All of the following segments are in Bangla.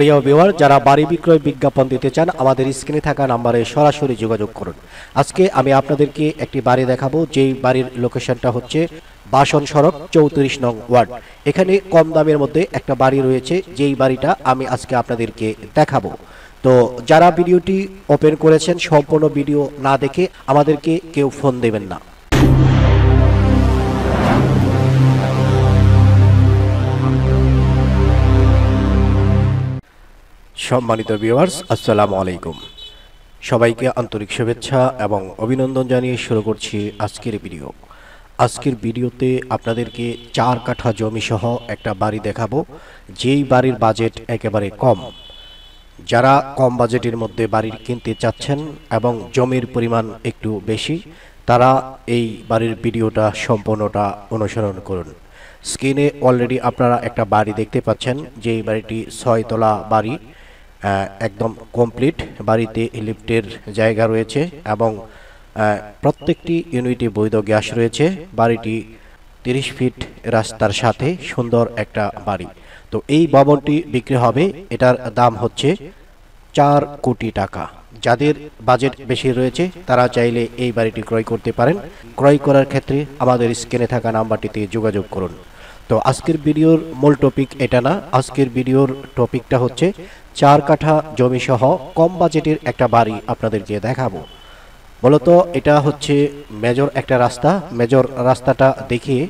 প্রিয় ভিউয়ার, যারা বাড়ি বিক্রয় বিজ্ঞাপন দিতে চান আমাদের স্ক্রিনে থাকা নম্বরে সরাসরি যোগাযোগ করুন। আজকে আমি আপনাদেরকে একটি বাড়ি দেখাবো, যেই বাড়ির লোকেশনটা হচ্ছে বাসন সড়ক 34 নং ওয়ার্ড। এখানে কম দামের মধ্যে একটা বাড়ি রয়েছে, যেই বাড়িটা আমি আজকে আপনাদেরকে দেখাবো। তো যারা ভিডিওটি ওপেন করেছেন সম্পূর্ণ ভিডিও না দেখে আমাদেরকে কেউ ফোন দেবেন না। সম্মানিত ভিউয়ার্স, আসসালামু আলাইকুম। সবাইকে আন্তরিক শুভেচ্ছা এবং অভিনন্দন জানিয়ে শুরু করছি আজকের ভিডিও। আজকের ভিডিওতে আপনাদেরকে 4 কাঠা জমি সহ একটা বাড়ি দেখাবো, যেই বাড়ির বাজেট একেবারে কম। যারা কম বাজেটের মধ্যে বাড়ি কিনতে চাচ্ছেন এবং জমির পরিমাণ একটু বেশি, তারা এই বাড়ির ভিডিওটা সম্পূর্ণটা অনুসরণ করুন। স্ক্রিনে অলরেডি আপনারা একটা বাড়ি দেখতে পাচ্ছেন, যেই বাড়িটি 6 তলা বাড়ি, একদম কমপ্লিট। বাড়িতে লিফটের জায়গা রয়েছে এবং প্রত্যেকটি ইউনিটে বৈধ গ্যাস রয়েছে। বাড়িটি 30 ফিট রাস্তার সাথে সুন্দর একটা বাড়ি। তো এই ভবনটি বিক্রি হবে, এটার দাম হচ্ছে 4 কোটি টাকা। যাদের বাজেট বেশি রয়েছে তারা চাইলে এই বাড়িটি ক্রয় করতে পারেন। ক্রয় করার ক্ষেত্রে আমাদের স্ক্রিনে থাকা নাম্বারটিতে যোগাযোগ করুন। তো আজকের ভিডিওর মূল টপিক এটা না, আজকের ভিডিওর টপিকটা হচ্ছে 4 কাঠা জমি সহ কম বাজেটের একটা বাড়ি আপনাদেরকে দেখাবো। মূলত এটা হচ্ছে মেজর একটা রাস্তা। মেজর রাস্তাটা দেখিয়ে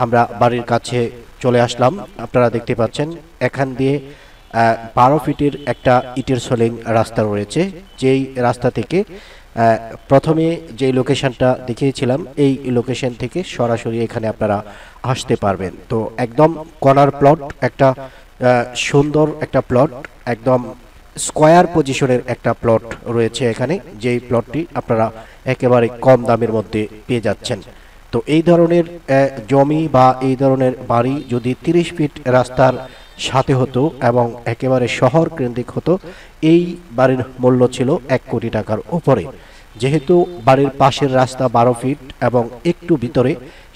আমরা বাড়ির কাছে চলে আসলাম। আপনারা দেখতে পাচ্ছেন এখান দিয়ে 12 ফিটের একটা ইটের সোলিং রাস্তা রয়েছে। যেই রাস্তা থেকে প্রথমে যে লোকেশনটা দেখিয়েছিলাম, এই লোকেশন থেকে সরাসরি এখানে আপনারা আসতে পারবেন। তো একদম কর্নার প্লট, একটা সুন্দর একটা প্লট, একদম স্কোয়ার পজিশনের একটা প্লট রয়েছে এখানে, যেই প্লটটি আপনারা একেবারে কম দামের মধ্যে পেয়ে যাচ্ছেন। তো এই ধরনের জমি বা এই ধরনের বাড়ি যদি 30 ফিট রাস্তার সাথে হতো এবং একেবারে শহর কেন্দ্রিক হতো, এই বাড়ির মূল্য ছিল 1 কোটি টাকার উপরে। যেহেতু বাড়ির পাশের রাস্তা 12 ফিট এবং একটু ভিতরে,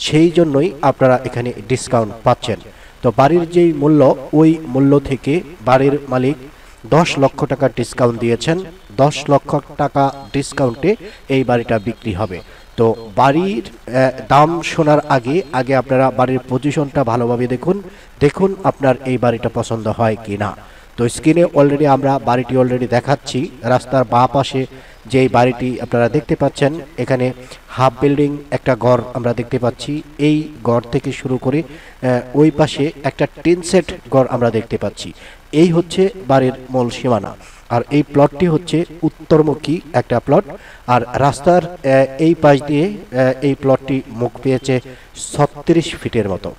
সেই জন্যই আপনারা এখানে ডিসকাউন্ট পাচ্ছেন। তো বাড়ির যেই মূল্য, ওই মূল্য থেকে বাড়ির মালিক 10 লক্ষ টাকা ডিসকাউন্ট দিয়েছেন। 10 লক্ষ টাকা ডিসকাউন্টে এই বাড়িটা বিক্রি হবে। তো বাড়ির দাম শোনার আগে আগে আপনারা বাড়ির পজিশনটা ভালোভাবে দেখুন আপনার এই বাড়িটা পছন্দ হয় কি না। তো স্ক্রিনে অলরেডি আমরা বাড়িটি অলরেডি দেখাচ্ছি। রাস্তার বাঁ পাশে যেই বাড়িটি আপনারা দেখতে পাচ্ছেন, এখানে হাফ বিল্ডিং একটা ঘর আমরা দেখতে পাচ্ছি। এই ঘর থেকে শুরু করে ওই পাশে একটা টিন সেট ঘর আমরা দেখতে পাচ্ছি। এই হচ্ছে বাড়ির মূল সীমানা। আর এই প্লটটি হচ্ছে উত্তরমুখী একটা প্লট। আর রাস্তার এই পাশ দিয়ে এই প্লটটি মুখ পেয়েছে 36 ফিটের মতো।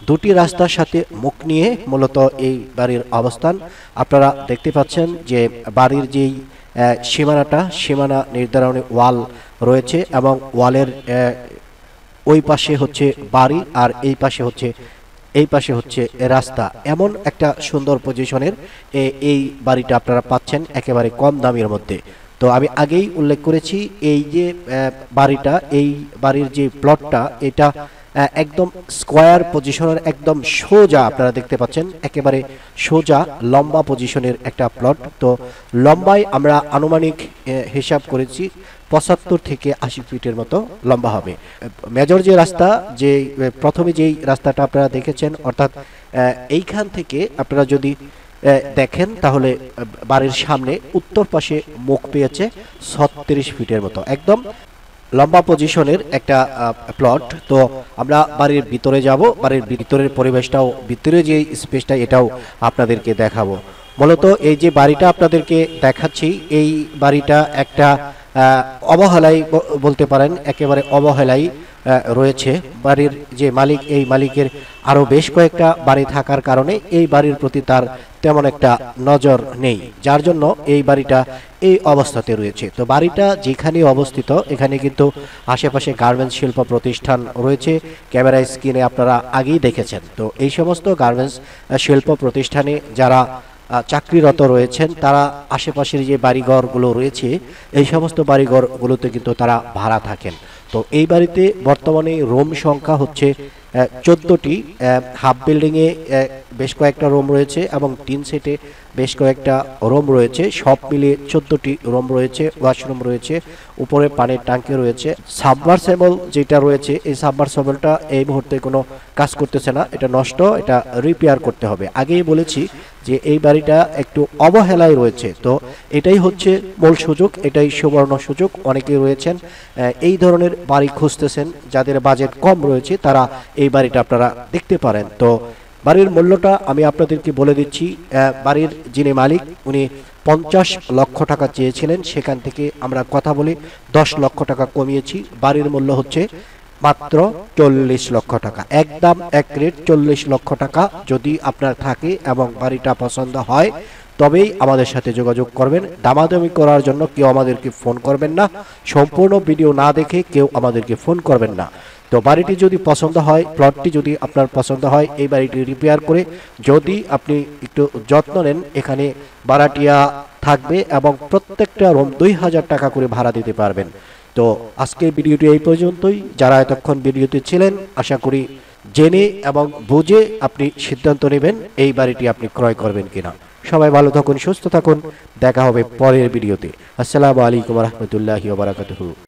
দুটি রাস্তার সাথে মুখ নিয়ে মূলত এই বাড়ির অবস্থান। আপনারা দেখতে পাচ্ছেন যে বাড়ির যেই সীমানা নির্ধারণে ওয়াল রয়েছে এবং ওয়ালের ওই পাশে হচ্ছে বাড়ি আর এই পাশে হচ্ছে রাস্তা। এমন একটা সুন্দর পজিশনের এই বাড়িটা আপনারা পাচ্ছেন একেবারে কম দামের মধ্যে। তো আমি আগেই উল্লেখ করেছি, এই যে বাড়িটা, এই বাড়ির যে প্লটটা, এটা একদম স্কোয়ার পজিশনের, একদম সোজা আপনারা দেখতে পাচ্ছেন, একেবারে সোজা লম্বা পজিশনের একটা প্লট। তো লম্বায় আমরা আনুমানিক হিসাব করেছি 75 থেকে 80 ফিটের মতো লম্বা হবে। মেজর যে রাস্তা, যে প্রথমে যেই রাস্তাটা আপনারা দেখেছেন, অর্থাৎ এইখান থেকে আপনারা যদি দেখেন তাহলে বাড়ির সামনে উত্তর পাশে মুখ পেয়েছে 36 ফিটের মতো, একদম লম্বা পজিশনের একটা প্লট। তো আমরা বাড়ির ভিতরে যাব, বাড়ির ভিতরের পরিবেশটাও, ভিতরে যে স্পেসটা, এটাও আপনাদেরকে দেখাবো। মূলত এই যে বাড়িটা আপনাদেরকে দেখাচ্ছি, এই বাড়িটা একটা অবহেলাই বলতে পারেন, একেবারে অবহেলাই রয়েছে। বাড়ির যে মালিক, এই মালিকের আরও বেশ কয়েকটা বাড়ি থাকার কারণে এই বাড়ির প্রতি তার তেমন একটা নজর নেই, যার জন্য এই বাড়িটা এই অবস্থাতে রয়েছে। তো বাড়িটা যেখানে অবস্থিত, এখানে কিন্তু আশেপাশে গার্মেন্টস শিল্প প্রতিষ্ঠান রয়েছে। ক্যামেরা স্ক্রিনে আপনারা আগেই দেখেছেন। তো এই সমস্ত গার্মেন্টস শিল্প প্রতিষ্ঠানে যারা চাকরিরত রয়েছেন, তারা আশেপাশের যে বাড়িঘরগুলো রয়েছে, এই সমস্ত বাড়িঘরগুলোতে কিন্তু তারা ভাড়া থাকেন। তো এই বাড়িতে বর্তমানে রুম সংখ্যা হচ্ছে 14টি হাফ বিল্ডিংয়ে বেশ কয়েকটা রুম রয়েছে এবং 3 সেটে বেশ কয়েকটা রুম রয়েছে। সব মিলিয়ে 14টি রুম রয়েছে, ওয়াশরুম রয়েছে, উপরে পানির ট্যাঙ্কি রয়েছে। সাবমার্সেবল যেটা রয়েছে, এই সাবমার্সেবলটা এই মুহূর্তে কোনো কাজ করতেছে না, এটা নষ্ট, এটা রিপেয়ার করতে হবে। আগেই বলেছি যে এই বাড়িটা একটু অবহেলায় রয়েছে, তো এটাই হচ্ছে মূল সুযোগ, এটাই সুবর্ণ সুযোগ। অনেকেই রয়েছেন এই ধরনের বাড়ি খুঁজতেছেন, যাদের বাজেট কম রয়েছে তারা এই বাড়িটা আপনারা দেখতে পারেন। তো বাড়ির মূল্যটা আমি আপনাদেরকে বলে দিচ্ছি। বাড়ির যিনি মালিক উনি 50 লক্ষ টাকা চেয়েছিলেন, সেখান থেকে আমরা কথা বলে 10 লক্ষ টাকা কমিয়েছি। বাড়ির মূল্য হচ্ছে মাত্র 40 লক্ষ টাকা, একদম এক রেট 40 লক্ষ টাকা। যদি আপনার থাকে এবং বাড়িটা পছন্দ হয় তবেই আমাদের সাথে যোগাযোগ করবেন। দামাদামি করার জন্য কেউ আমাদেরকে ফোন করবেন না, সম্পূর্ণ ভিডিও না দেখে কেউ আমাদেরকে ফোন করবেন না। তো বাড়িটি যদি পছন্দ হয়, প্লটটি যদি আপনার পছন্দ হয়, এই বাড়িটি রিপেয়ার করে যদি আপনি একটু যত্ন নেন, এখানে ভাড়াটিয়া থাকবে এবং প্রত্যেকটা রুম 2000 টাকা করে ভাড়া দিতে পারবেন। তো আজকের ভিডিওটি এই পর্যন্তই। যারা এতক্ষণ ভিডিওতে ছিলেন, আশা করি জেনে এবং বুঝে আপনি সিদ্ধান্ত নেবেন এই বাড়িটি আপনি ক্রয় করবেন কিনা। সবাই ভালো থাকুন, সুস্থ থাকুন, দেখা হবে পরের ভিডিওতে। আসসালামু আলাইকুম রহমতুল্লাহি ওয়া বারাকাতুহু।